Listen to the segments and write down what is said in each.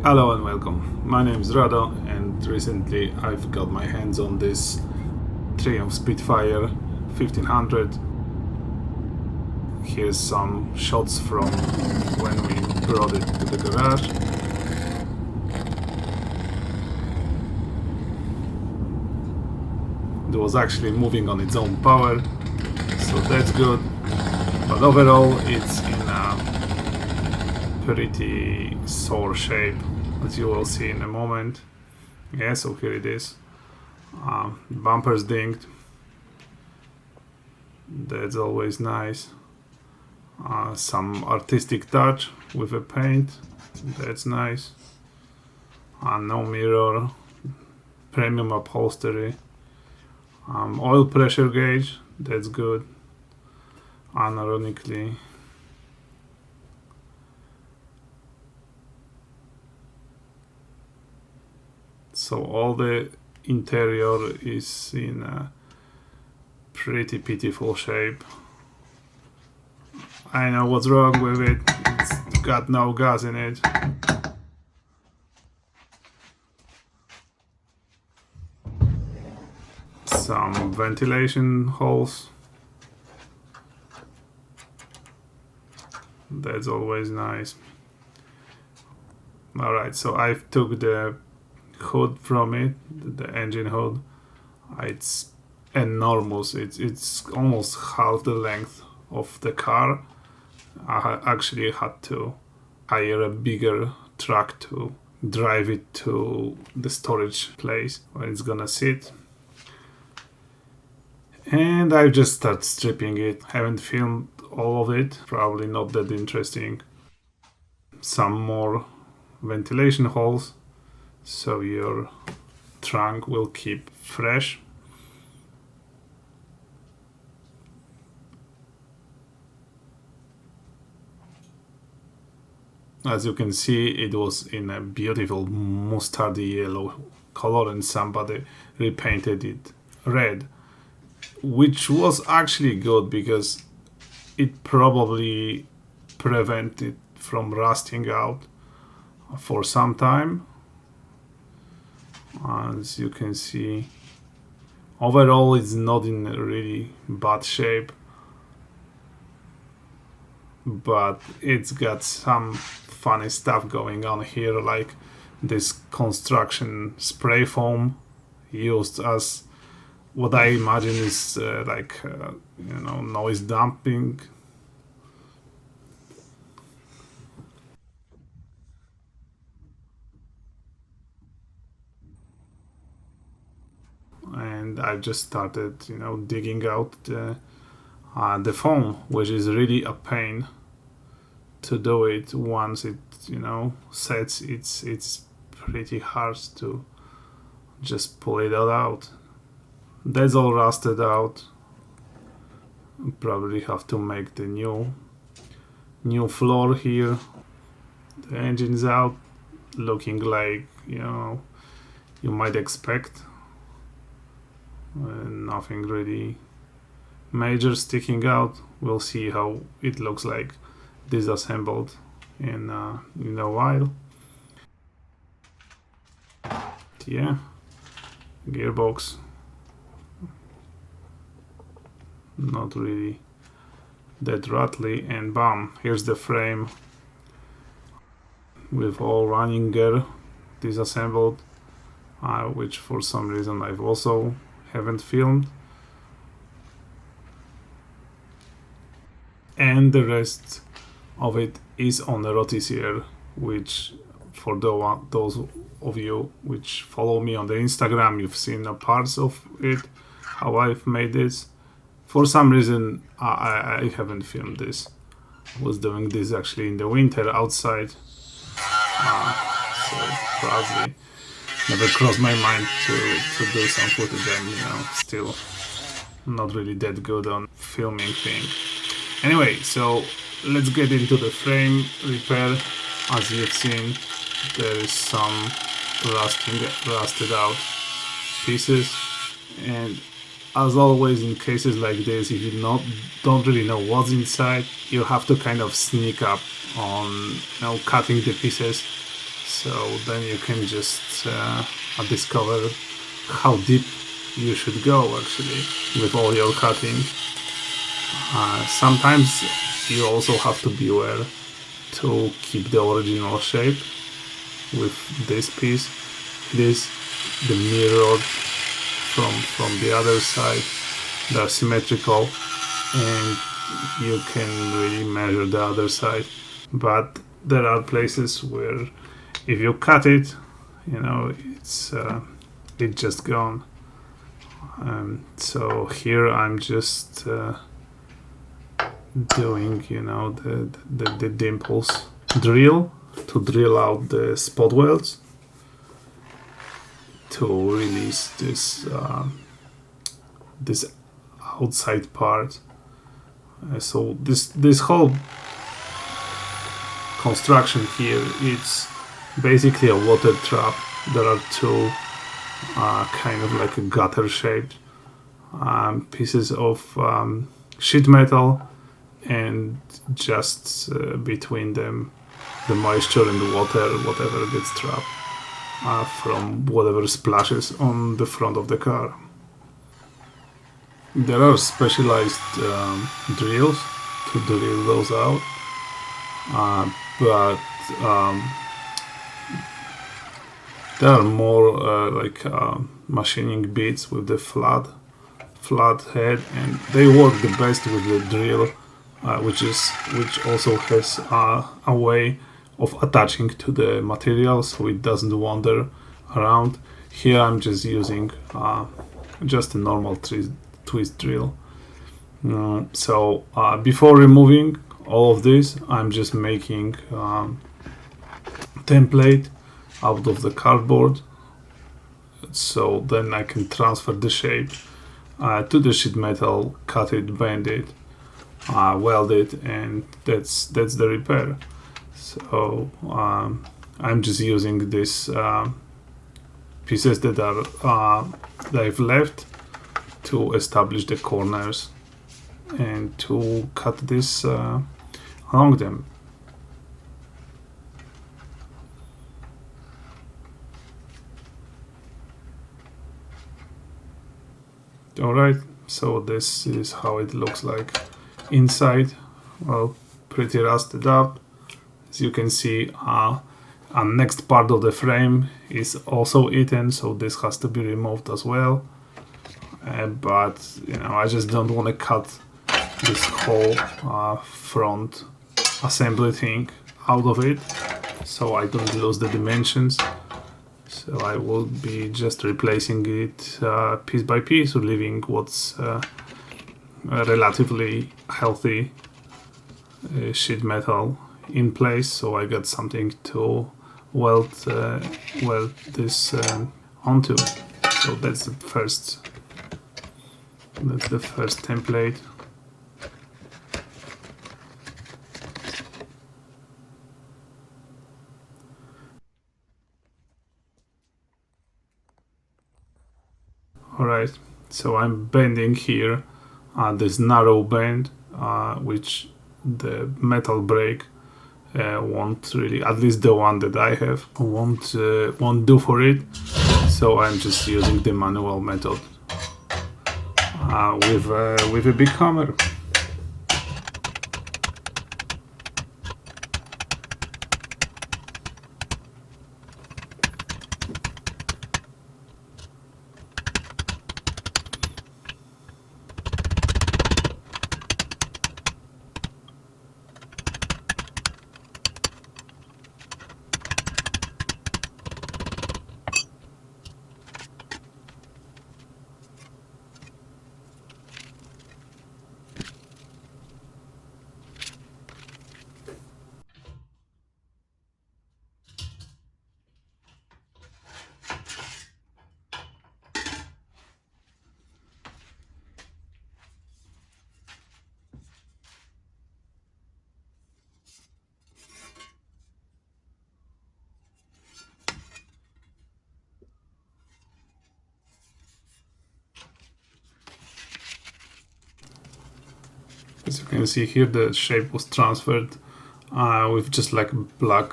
Hello and welcome. My name is Rado, and recently I've got my hands on this Triumph Spitfire 1500. Here's some shots from when we brought it to the garage. It was actually moving on its own power, so that's good. But overall, it's in a pretty sore shape, as you will see in a moment. Yeah, so here it is. Bumper's dinged. That's always nice. Some artistic touch with a paint. That's nice. No mirror. Premium upholstery. Oil pressure gauge. That's good. Unironically. So all the interior is in a pretty pitiful shape. I know what's wrong with it. It's got no gas in it. Some ventilation holes. That's always nice. Alright, so I've took the hood from it, the engine hood. It's enormous. It's almost half the length of the car. I actually had to hire a bigger truck to drive it to the storage place where it's gonna sit. And I've just started stripping it. Haven't filmed all of it, probably not that interesting. Some more ventilation holes so your trunk will keep fresh. As you can see, it was in a beautiful mustardy yellow color and somebody repainted it red, which was actually good because it probably prevented from rusting out for some time. As you can see, overall it's not in a really bad shape, but it's got some funny stuff going on here, like this construction spray foam used as what I imagine is noise dumping. And I just started, digging out the foam, which is really a pain to do it. Once it, sets, it's pretty hard to just pull it all out. That's all rusted out. Probably have to make the new floor here. The engine's out, looking like, you might expect. Nothing really major sticking out. We'll see how it looks like disassembled in a while. Yeah, gearbox not really that rattly, and bam, here's the frame with all running gear disassembled, which for some reason I've also haven't filmed. And the rest of it is on a rotisier, which for those of you which follow me on the Instagram, you've seen parts of it, how I've made this. For some reason I haven't filmed this. I was doing this actually in the winter outside, so probably never crossed my mind to do some footage. I'm still not really that good on filming things. Anyway, so let's get into the frame repair. As you've seen, there is some rusted out pieces, and as always in cases like this, if you don't really know what's inside, you have to kind of sneak up on cutting the pieces So then you can just discover how deep you should go actually with all your cutting. Sometimes you also have to be aware to keep the original shape. With this piece, it is the mirror from the other side. They're symmetrical, and you can really measure the other side. But there are places where if you cut it, you know, it's just gone. So here I'm just doing, you know, the dimples drill to drill out the spot welds to release this this outside part. So this whole construction here, it's basically a water trap. There are two kind of like a gutter shaped pieces of sheet metal, and just between them the moisture and the water, whatever gets trapped from whatever splashes on the front of the car. There are specialized drills to drill those out, but there are more like machining bits with the flat head, and they work the best with the drill, which also has a way of attaching to the material so it doesn't wander around. Here I'm just using just a normal twist drill. So before removing all of this, I'm just making template out of the cardboard, so then I can transfer the shape to the sheet metal, cut it, bend it, weld it, and that's the repair. So I'm just using these pieces that I've left to establish the corners and to cut this along them. Alright, so this is how it looks like inside. Well, pretty rusted up. As you can see, next part of the frame is also eaten, so this has to be removed as well. But you know, I just don't want to cut this whole front assembly thing out of it, so I don't lose the dimensions. So I will be just replacing it piece by piece, leaving what's a relatively healthy sheet metal in place, so I got something to weld this onto. So that's the first template. Alright, so I'm bending here this narrow bend, which the metal brake won't really, at least the one that I have, won't do for it. So I'm just using the manual method with a big hammer. As you can see here, the shape was transferred with just like black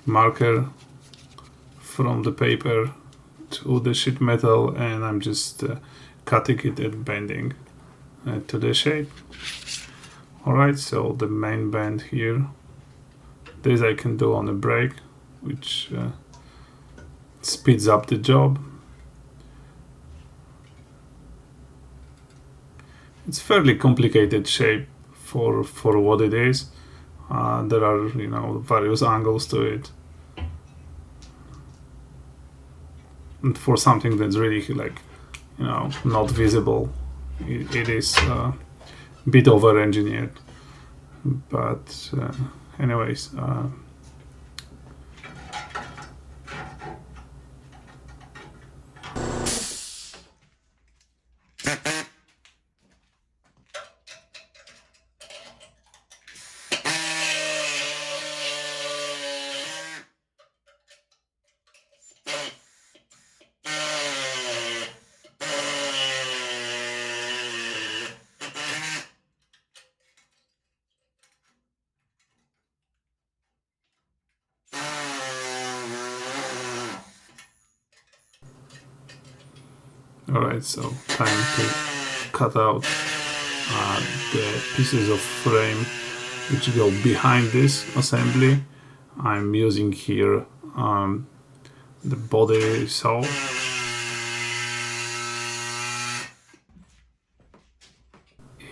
marker from the paper to the sheet metal, and I'm just cutting it and bending to the shape. Alright, so the main bend here, this I can do on a break, which speeds up the job. It's fairly complicated shape for what it is. There are, various angles to it, and for something that's really not visible, it is a bit over engineered. But anyways, alright, so time to cut out the pieces of frame which go behind this assembly. I'm using here the body saw.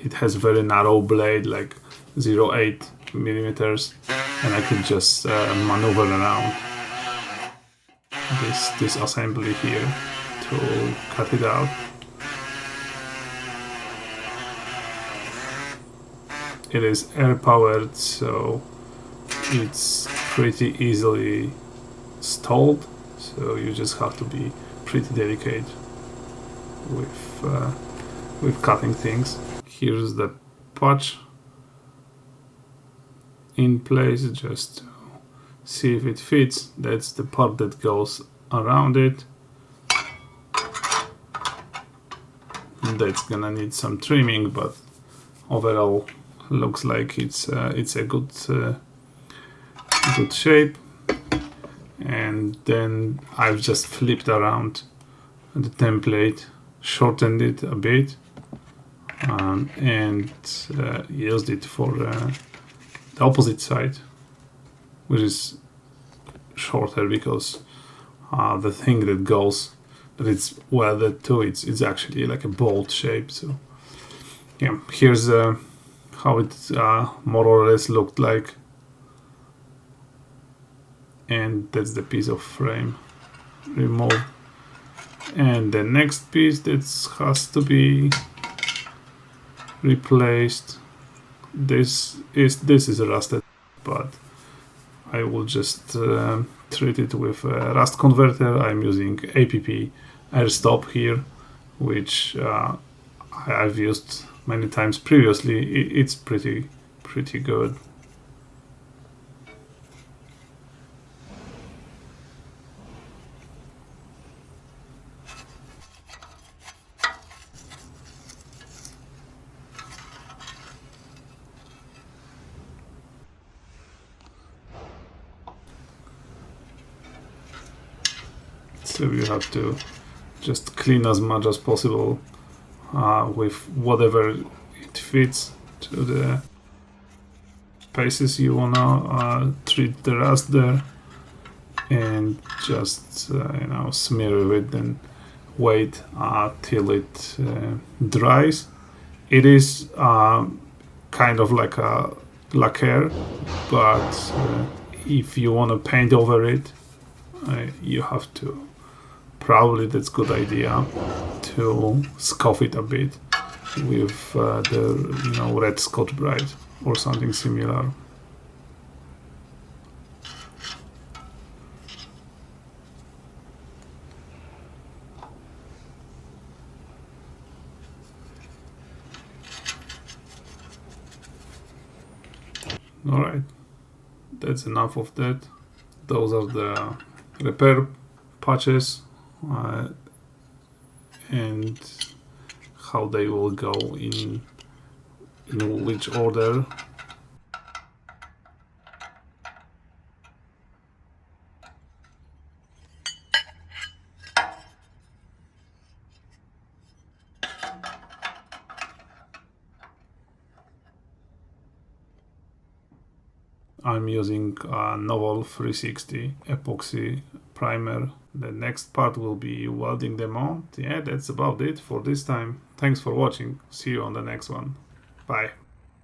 It has very narrow blade, like 0.8 millimeters, and I can just maneuver around this assembly here to cut it out. It is air powered, so it's pretty easily stalled, so you just have to be pretty delicate with cutting things. Here's the patch in place, just to see if it fits. That's the part that goes around it. That's gonna need some trimming, but overall looks like it's a good shape. And then I've just flipped around the template, shortened it a bit, and used it for the opposite side, which is shorter because the thing that goes, that it's welded to, it's actually like a bolt shape. So yeah, here's how it more or less looked like, and that's the piece of frame removed. And the next piece that has to be replaced, this is rusted, but I will just treat it with a rust converter. I'm using APP air stop here, which I've used many times previously. It's pretty good. So you have to just clean as much as possible with whatever it fits to the places you wanna treat the rust there, and just smear with it and wait till it dries. It is kind of like a lacquer, but if you want to paint over it, you have to, probably that's a good idea to scuff it a bit with the red Scotch Brite or something similar. Alright, that's enough of that. Those are the repair patches and how they will go in which order. I'm using a Novel 360 epoxy primer. The next part will be welding them on. Yeah, that's about it for this time. Thanks for watching. See you on the next one. Bye.